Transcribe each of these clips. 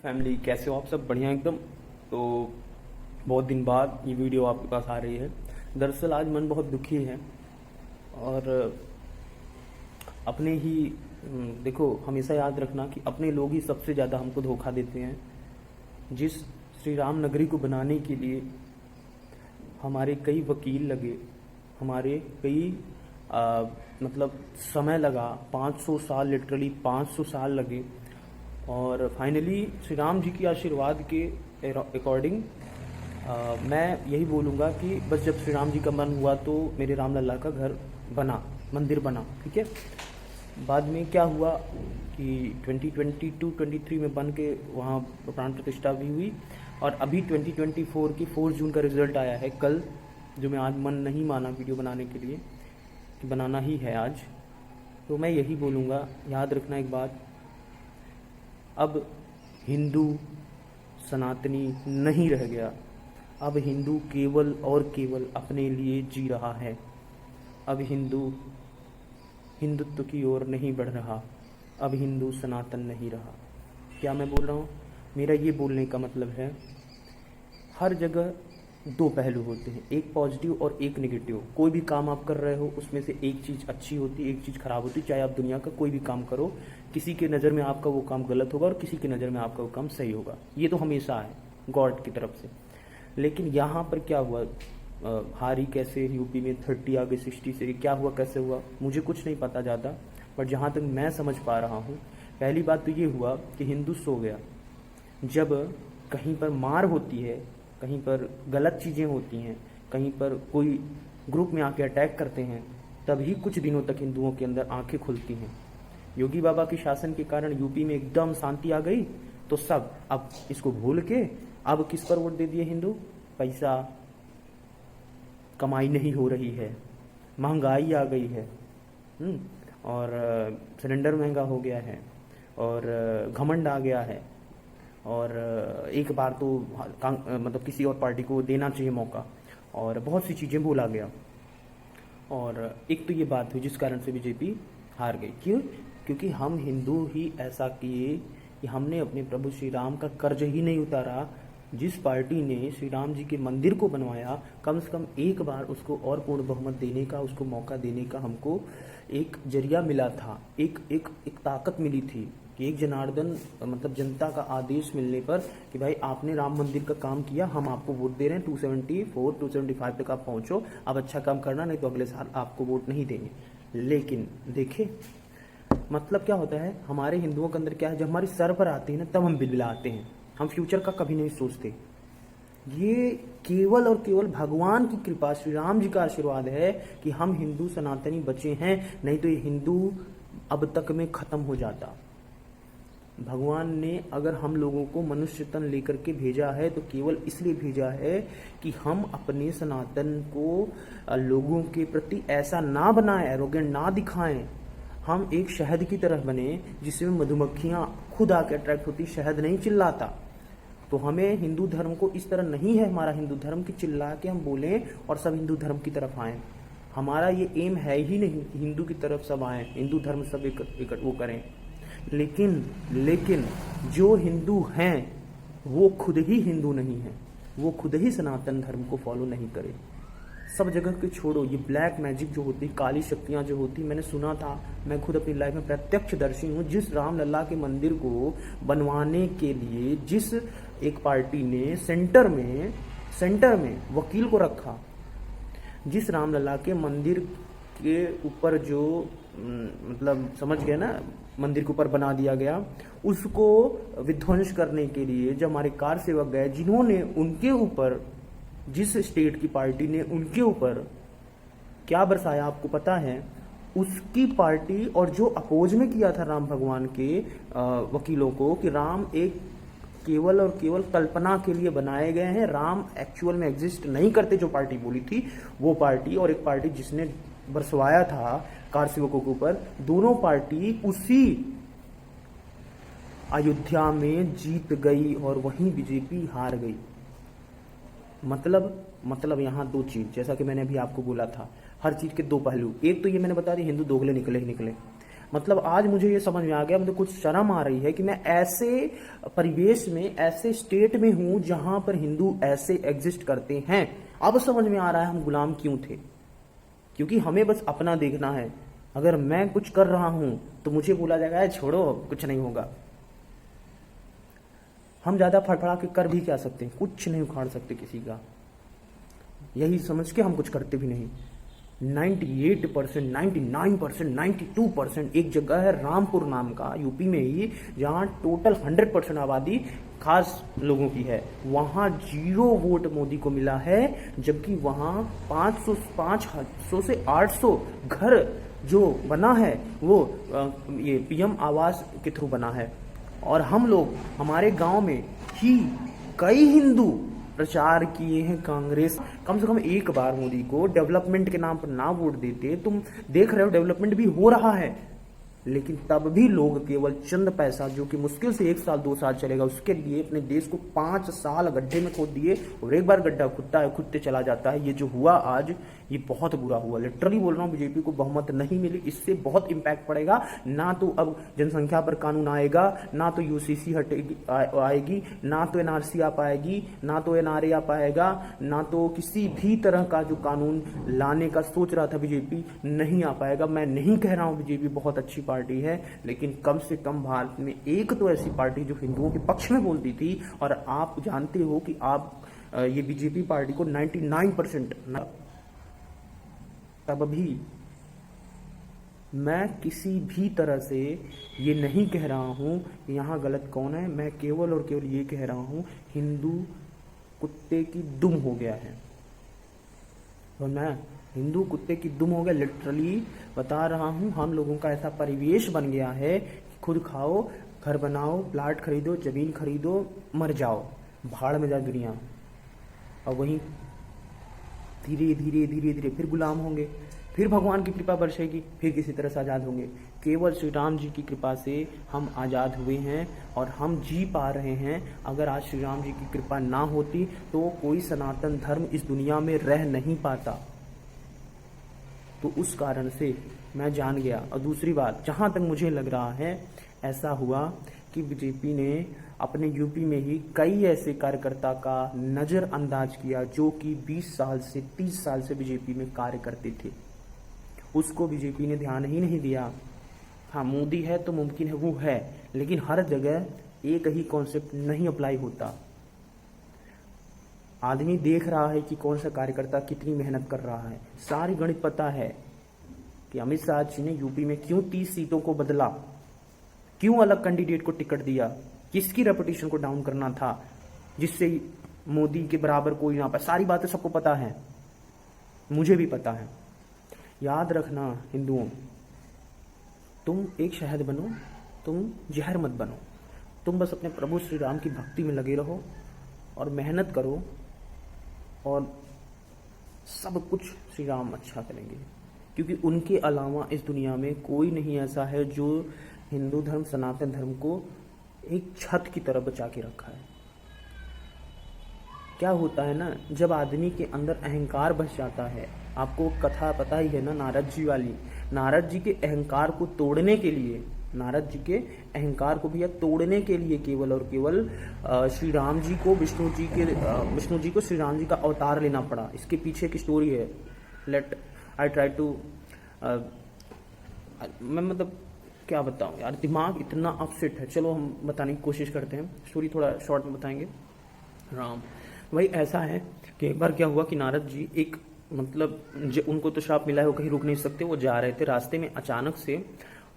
Family, कैसे हो आप सब? बढ़िया एकदम। तो बहुत दिन बाद ये वीडियो आपके पास आ रही है। दरअसल आज मन बहुत दुखी है और अपने ही देखो, हमेशा याद रखना कि अपने लोग ही सबसे ज़्यादा हमको धोखा देते हैं। जिस श्री राम नगरी को बनाने के लिए हमारे कई वकील लगे, हमारे कई मतलब समय लगा, 500 साल, लिटरली 500 साल लगे, और फाइनली श्री राम जी की आशीर्वाद के अकॉर्डिंग मैं यही बोलूँगा कि बस जब श्री राम जी का मन हुआ तो मेरे राम लल्ला का घर बना, मंदिर बना, ठीक है। बाद में क्या हुआ कि 2022-23 में बन के वहाँ प्राण प्रतिष्ठा भी हुई, और अभी 2024 की 4 जून का रिजल्ट आया है कल, जो मैं आज मन नहीं माना वीडियो बनाने के लिए कि बनाना ही है आज। तो मैं यही बोलूँगा, याद रखना एक बात, अब हिंदू सनातनी नहीं रह गया। अब हिंदू केवल और केवल अपने लिए जी रहा है। अब हिंदू हिंदुत्व की ओर नहीं बढ़ रहा। अब हिंदू सनातन नहीं रहा। क्या मैं बोल रहा हूँ? मेरा ये बोलने का मतलब है, हर जगह दो पहलू होते हैं, एक पॉजिटिव और एक नेगेटिव। कोई भी काम आप कर रहे हो उसमें से एक चीज़ अच्छी होती है, एक चीज़ खराब होती है। चाहे आप दुनिया का कोई भी काम करो, किसी के नज़र में आपका वो काम गलत होगा और किसी की नज़र में आपका वो काम सही होगा। ये तो हमेशा है गॉड की तरफ से। लेकिन यहाँ पर क्या हुआ, हारी कैसे यूपी में 30 आ गई 60 से, क्या हुआ, कैसे हुआ, मुझे कुछ नहीं पता ज़्यादा, बट जहाँ तक मैं समझ पा रहा हूँ, पहली बात तो ये हुआ कि हिंदू सो गया। जब कहीं पर मार होती है, कहीं पर गलत चीज़ें होती हैं, कहीं पर कोई ग्रुप में आके अटैक करते हैं, तभी कुछ दिनों तक हिंदुओं के अंदर आंखें खुलती हैं। योगी बाबा के शासन के कारण यूपी में एकदम शांति आ गई, तो सब अब इसको भूल के अब किस पर वोट दे दिए हिंदू? पैसा, कमाई नहीं हो रही है, महंगाई आ गई है, और सिलेंडर महंगा हो गया है, और घमंड आ गया है, और एक बार तो मतलब किसी और पार्टी को देना चाहिए मौका, और बहुत सी चीज़ें बोला गया। और एक तो ये बात हुई जिस कारण से बीजेपी हार गई। क्यों? क्योंकि हम हिंदू ही ऐसा किए कि हमने अपने प्रभु श्री राम का कर्ज ही नहीं उतारा। जिस पार्टी ने श्री राम जी के मंदिर को बनवाया, कम से कम एक बार उसको और पूर्ण बहुमत देने का, उसको मौका देने का हमको एक जरिया मिला था, एक ताकत मिली थी कि एक जनार्दन मतलब जनता का आदेश मिलने पर कि भाई आपने राम मंदिर का काम किया, हम आपको वोट दे रहे हैं, 275 तक आप पहुंचो, अब अच्छा काम करना, नहीं तो अगले साल आपको वोट नहीं देंगे। लेकिन देखे मतलब क्या होता है, हमारे हिंदुओं के अंदर क्या है, जब हमारी सर पर आती है ना, तब हम बिलबिलाते हैं, हम फ्यूचर का कभी नहीं सोचते। ये केवल और केवल भगवान की कृपा, श्री राम जी का आशीर्वाद है कि हम हिंदू सनातनी बचे हैं, नहीं तो ये हिंदू अब तक में खत्म हो जाता। भगवान ने अगर हम लोगों को मनुष्य तन लेकर के भेजा है तो केवल इसलिए भेजा है कि हम अपने सनातन को लोगों के प्रति ऐसा ना बनाएं, एरोगेंट ना दिखाएं। हम एक शहद की तरह बने जिसमें मधुमक्खियां खुद आके अट्रैक्ट होती, शहद नहीं चिल्लाता। तो हमें हिंदू धर्म को इस तरह नहीं है, हमारा हिंदू धर्म की चिल्ला के हम बोलें और सब हिंदू धर्म की तरफ आएं। हमारा ये एम है ही नहीं कि हिंदू की तरफ सब आएं, हिंदू धर्म सब एक वो करें। लेकिन जो हिंदू हैं वो खुद ही हिंदू नहीं है, वो खुद ही सनातन धर्म को फॉलो नहीं करे। सब जगह के छोड़ो, ये ब्लैक मैजिक जो होती, काली शक्तियाँ जो होती, मैंने सुना था, मैं खुद अपनी लाइफ में प्रत्यक्षदर्शी हूँ। जिस राम लल्ला के मंदिर को बनवाने के लिए जिस एक पार्टी ने सेंटर में वकील को रखा, जिस राम लल्ला के मंदिर के ऊपर जो मतलब समझ गए ना, मंदिर के ऊपर बना दिया गया, उसको विध्वंस करने के लिए जब हमारे कार सेवक गए, जिन्होंने उनके ऊपर, जिस स्टेट की पार्टी ने उनके ऊपर क्या बरसाया आपको पता है? उसकी पार्टी और जो अपोज में किया था राम भगवान के वकीलों को कि राम एक केवल और केवल कल्पना के लिए बनाए गए हैं, राम एक्चुअल में एग्जिस्ट नहीं करते, जो पार्टी बोली थी वो पार्टी, और एक पार्टी जिसने बरसवाया था कार सेवकों के ऊपर, दोनों पार्टी उसी अयोध्या में जीत गई और वहीं बीजेपी हार गई। मतलब यहाँ दो चीज, जैसा कि मैंने अभी आपको बोला था, हर चीज के दो पहलू। एक तो ये मैंने बता दिया, हिंदू दोगले निकले ही निकले। मतलब आज मुझे ये समझ में आ गया, मुझे कुछ शर्म आ रही है कि मैं ऐसे परिवेश में, ऐसे स्टेट में हूं जहां पर हिंदू ऐसे एग्जिस्ट करते हैं। अब समझ में आ रहा है हम गुलाम क्यों थे, क्योंकि हमें बस अपना देखना है। अगर मैं कुछ कर रहा हूं तो मुझे बोला जाएगा छोड़ो कुछ नहीं होगा। हम ज्यादा फड़फड़ा के कर भी क्या सकते हैं, कुछ नहीं उखाड़ सकते किसी का, यही समझ के हम कुछ करते भी नहीं। 98%, 99%, 92% एक जगह है रामपुर नाम का यूपी में ही, जहां टोटल 100% आबादी खास लोगों की है, वहां 0 वोट मोदी को मिला है, जबकि वहां 500 से 800 घर जो बना है वो ये पीएम आवास के थ्रू बना है। और हम लोग हमारे गांव में ही कई हिंदू प्रचार किए हैं कांग्रेस। कम से कम एक बार मोदी को डेवलपमेंट के नाम पर ना वोट देते। तुम देख रहे हो डेवलपमेंट भी हो रहा है, लेकिन तब भी लोग केवल चंद पैसा जो कि मुश्किल से 1 साल 2 साल चलेगा, उसके लिए अपने देश को 5 साल गड्ढे में खोद दिए। और एक बार गड्ढा खुदता है खुदते चला जाता है। ये जो हुआ आज, ये बहुत बुरा हुआ। लिटरली बोल रहा हूँ, बीजेपी को बहुमत नहीं मिली, इससे बहुत इंपैक्ट पड़ेगा। ना तो अब जनसंख्या पर कानून आएगा, ना तो यूसीसी हटेगी आएगी, ना तो एनआरसी आ पाएगी, ना तो एनआरए आ पाएगा, ना तो किसी भी तरह का जो कानून लाने का सोच रहा था बीजेपी, नहीं आ पाएगा। मैं नहीं कह रहा हूँ बीजेपी बहुत अच्छी पार्टी है, लेकिन कम से कम भारत में एक तो ऐसी पार्टी जो हिंदुओं के पक्ष में बोलती थी। और आप जानते हो कि आप ये बीजेपी पार्टी को 99% तब भी मैं किसी भी तरह से ये नहीं कह रहा हूं कि यहां गलत कौन है। मैं केवल और केवल ये कह रहा हूं, हिंदू कुत्ते की दुम हो गया है। और मैं हिंदू कुत्ते की दुम हो गया, लिटरली बता रहा हूं। हम लोगों का ऐसा परिवेश बन गया है, खुद खाओ, घर बनाओ, प्लाट खरीदो, जमीन खरीदो, मर जाओ, भाड़ में जाए दुनिया। और वहीं धीरे धीरे धीरे धीरे फिर गुलाम होंगे, फिर भगवान की कृपा बरसेगी, फिर किसी तरह से आज़ाद होंगे। केवल श्री राम जी की कृपा से हम आज़ाद हुए हैं और हम जी पा रहे हैं। अगर आज श्री राम जी की कृपा ना होती तो कोई सनातन धर्म इस दुनिया में रह नहीं पाता। तो उस कारण से मैं जान गया। और दूसरी बात, जहाँ तक मुझे लग रहा है, ऐसा हुआ कि बीजेपी ने अपने यूपी में ही कई ऐसे कार्यकर्ता का नज़रअंदाज किया जो कि 20 साल से 30 साल से बीजेपी में कार्य करते थे। उसको बीजेपी ने ध्यान ही नहीं दिया। हाँ, मोदी है तो मुमकिन है वो है, लेकिन हर जगह एक ही कॉन्सेप्ट नहीं अप्लाई होता। आदमी देख रहा है कि कौन सा कार्यकर्ता कितनी मेहनत कर रहा है। सारी गणित पता है कि अमित शाह जी ने यूपी में क्यों 30 सीटों को बदला, क्यों अलग कैंडिडेट को टिकट दिया, किसकी रेपुटेशन को डाउन करना था जिससे मोदी के बराबर कोई ना पाए। सारी बातें सबको पता है, मुझे भी पता है। याद रखना हिंदुओं, तुम एक शहद बनो, तुम जहर मत बनो। तुम बस अपने प्रभु श्री राम की भक्ति में लगे रहो और मेहनत करो, और सब कुछ श्री राम अच्छा करेंगे। क्योंकि उनके अलावा इस दुनिया में कोई नहीं ऐसा है जो हिंदू धर्म, सनातन धर्म को एक छत की तरह बचा के रखा है। क्या होता है ना, जब आदमी के अंदर अहंकार बस जाता है, आपको कथा पता ही है ना नारद जी वाली। नारद जी के अहंकार को तोड़ने के लिए, नारद जी के अहंकार को भैया तोड़ने के लिए केवल और केवल श्री राम जी को विष्णु जी को श्री राम जी का अवतार लेना पड़ा। इसके पीछे की स्टोरी है। लेट आई ट्राई टू मैं मतलब क्या बताऊं यार, दिमाग इतना अपसेट है। चलो हम बताने की कोशिश करते हैं, स्टोरी थोड़ा शॉर्ट में बताएंगे। राम भाई ऐसा है कि एक बार क्या हुआ कि नारद जी एक मतलब उनको तो श्राप मिला है, वो कहीं रुक नहीं सकते। वो जा रहे थे, रास्ते में अचानक से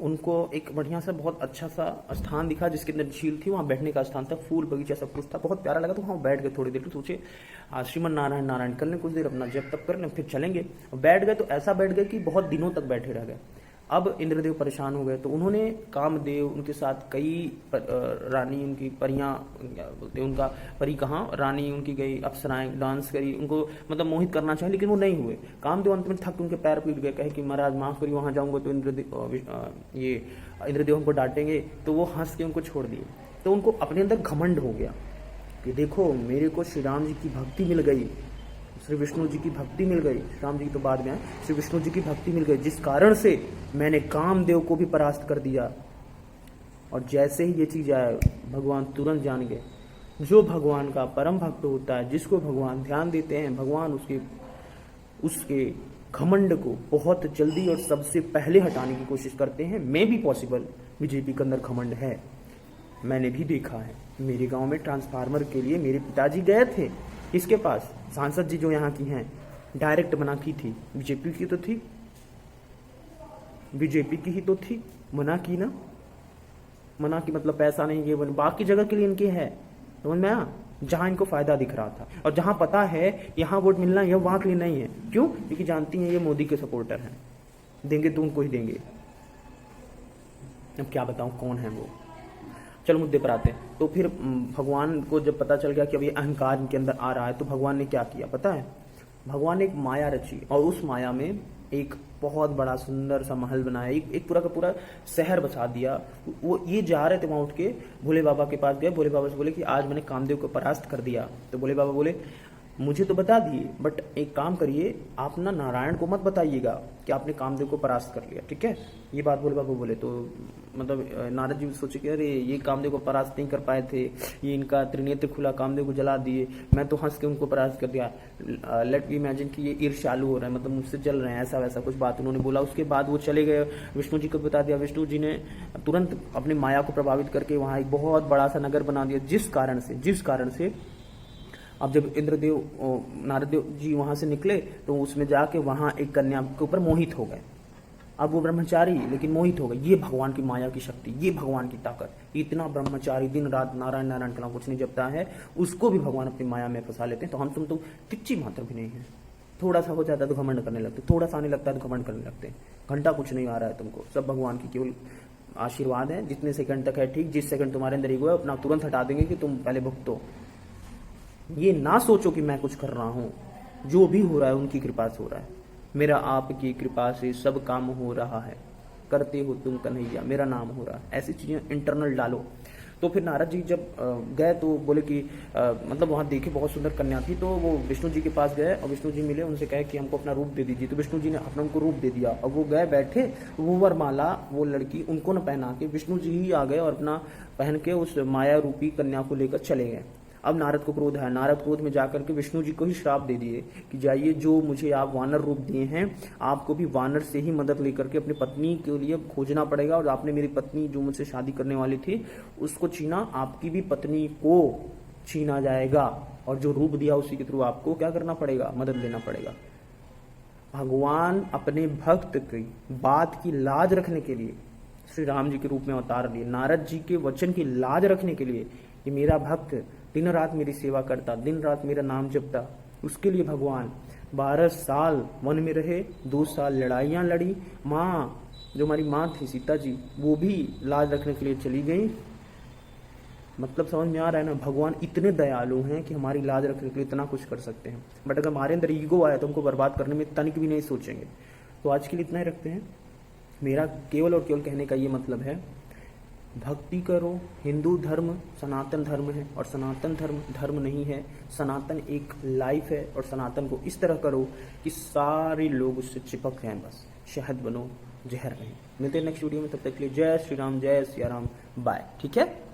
उनको एक बढ़िया सा बहुत अच्छा सा स्थान दिखा जिसके अंदर झील थी। वहाँ बैठने का स्थान था, फूल बगीचा सब कुछ था, बहुत प्यारा लगा। तो वहाँ बैठ गए थोड़ी देर। तो सोचे श्रीमन नारायण नारायण कर लें कुछ देर, अपना जब तक कर लें, फिर चलेंगे। बैठ गए तो ऐसा बैठ गए कि बहुत दिनों तक बैठे रह गए। अब इंद्रदेव परेशान हो गए, तो उन्होंने कामदेव, उनके साथ कई रानी, उनकी परियां बोलते, उनका परी कहाँ रानी उनकी गई, अप्सराएं डांस करी, उनको मतलब मोहित करना चाहिए, लेकिन वो नहीं हुए। कामदेव अंत में थक उनके पैर पीट गए, कहे कि महाराज माफ करिए, वहां जाऊंगा तो इंद्रदेव हमको डांटेंगे। तो वो हंस के उनको छोड़ दिए। तो उनको अपने अंदर घमंड हो गया कि देखो मेरे को श्री राम जी की भक्ति मिल गई, श्री विष्णु जी की भक्ति मिल गई, राम जी तो बाद में आए, श्री विष्णु जी की भक्ति मिल गई, जिस कारण से मैंने कामदेव को भी परास्त कर दिया। और जैसे ही ये चीज आया, भगवान तुरंत जान गए। जो भगवान का परम भक्त होता है, जिसको भगवान ध्यान देते हैं, भगवान उसके घमंड को बहुत जल्दी और सबसे पहले हटाने की कोशिश करते हैं। मैं भी पॉसिबल, बीजेपी के अंदर घमंड है, मैंने भी देखा है। मेरे गांव में ट्रांसफार्मर के लिए मेरे पिताजी गए थे, इसके पास सांसद जी जो यहाँ की हैं, डायरेक्ट मना की थी। बीजेपी की तो थी, बीजेपी की ही तो थी, मना की ना, मना की मतलब पैसा नहीं, ये बाकी जगह के लिए इनके है, समझ में आया, जहां इनको फायदा दिख रहा था। और जहां पता है यहाँ वोट मिलना है, वहां के लिए नहीं है। क्यों? क्योंकि जानती हैं ये मोदी के सपोर्टर हैं, देंगे तो उनको ही देंगे। अब क्या बताऊं कौन है वो। चलो मुद्दे पर आते हैं। तो फिर भगवान को जब पता चल गया कि अब ये अहंकार इनके अंदर आ रहा है, तो भगवान ने क्या किया पता है? भगवान ने एक माया रची और उस माया में एक बहुत बड़ा सुंदर सा महल बनाया, एक पूरा का पूरा शहर बसा दिया। वो ये जा रहे थे, वहां उठ के भोले बाबा के पास गए। भोले बाबा से बोले कि आज मैंने कामदेव को परास्त कर दिया। तो भोले बाबा बोले मुझे तो बता दिए, बट एक काम करिए, आप ना नारायण को मत बताइएगा कि आपने कामदेव को परास्त कर लिया, ठीक है? ये बात भोले बाबा बोले। तो मतलब नारद जी सोचे कि अरे ये कामदेव को परास्त नहीं कर पाए थे, ये इनका त्रिनेत्र खुला, कामदेव को जला दिए, मैं तो हंस के उनको परास्त कर दिया। लेट वी इमेजिन कि ये ईर्ष्यालु हो रहा है, मतलब मुझसे जल रहे हैं, ऐसा वैसा कुछ बात उन्होंने बोला। उसके बाद वो चले गए, विष्णु जी को बता दिया। विष्णु जी ने तुरंत अपनी माया को प्रभावित करके वहां एक बहुत बड़ा सा नगर बना दिया, जिस कारण से अब जब इंद्रदेव नारद देव जी वहां से निकले तो उसमें जाके वहां एक कन्या के ऊपर मोहित हो गए। अब वो ब्रह्मचारी लेकिन मोहित हो गए। ये भगवान की माया की शक्ति, ये भगवान की ताकत। इतना ब्रह्मचारी दिन रात नारायण नारायण का कुछ नहीं जपता है, उसको भी भगवान अपनी माया में फंसा लेते हैं। तो हम तुम तो तिच्ची मात्र भी नहीं है, थोड़ा सा हो जाता है तो घमंड करने लगते, थोड़ा सा आने लगता है तो घमंड करने लगते हैं। घंटा कुछ नहीं आ रहा है तुमको, सब भगवान की केवल आशीर्वाद है। जितने सेकंड तक है ठीक, जिस सेकंड तुम्हारे अंदर ईगो है अपना तुरंत हटा देंगे कि तुम पहले भुगतो। ये ना सोचो कि मैं कुछ कर रहा हूं, जो भी हो रहा है उनकी कृपा से हो रहा है। मेरा आपकी कृपा से सब काम हो रहा है, करते हो तुम कन्हैया, मेरा नाम हो रहा है। ऐसी चीजें इंटरनल डालो। तो फिर नारद जी जब गए तो बोले कि मतलब वहां देखे बहुत सुंदर कन्या थी, तो वो विष्णु जी के पास गए और विष्णु जी मिले, उनसे कहे कि हमको अपना रूप दे दीजिए। तो विष्णु जी ने अपना उनको रूप दे दिया और वो गए बैठे, वो वरमाला वो लड़की उनको न पहना के विष्णु जी ही आ गए और अपना पहन के उस माया रूपी कन्या को लेकर चले गए। अब नारद को क्रोध है, नारद क्रोध में जाकर के विष्णु जी को ही श्राप दे दिए कि जाइए, जो मुझे आप वानर रूप दिए हैं, आपको भी वानर से ही मदद लेकर के अपनी पत्नी के लिए खोजना पड़ेगा। और आपने मेरी पत्नी जो मुझसे शादी करने वाली थी उसको छीना, आपकी भी पत्नी को छीना जाएगा। और जो रूप दिया उसी के थ्रू आपको क्या करना पड़ेगा, मदद लेना पड़ेगा। भगवान अपने भक्त की बात की लाज रखने के लिए श्री राम जी के रूप में अवतार लिए, नारद जी के वचन की लाज रखने के लिए कि मेरा भक्त दिन रात मेरी सेवा करता, दिन रात मेरा नाम जपता, उसके लिए भगवान 12 साल वन में रहे, 2 साल लड़ाइयां लड़ी। माँ जो हमारी माँ थी सीता जी, वो भी लाज रखने के लिए चली गई। मतलब समझ में आ रहा है ना, भगवान इतने दयालु हैं कि हमारी लाज रखने के लिए इतना कुछ कर सकते हैं। बट अगर हमारे अंदर ईगो आया तो हमको बर्बाद करने में तनिक भी नहीं सोचेंगे। तो आज के लिए इतना ही रखते हैं। मेरा केवल और केवल कहने का ये मतलब है, भक्ति करो। हिंदू धर्म सनातन धर्म है और सनातन धर्म धर्म नहीं है। सनातन एक लाइफ है और सनातन को इस तरह करो कि सारे लोग उससे चिपक जाएं, बस शहद बनो, जहर नहीं। मिलते हैं नेक्स्ट वीडियो में, तब तक के लिए जय श्री राम, जय सिया राम, बाय। ठीक है।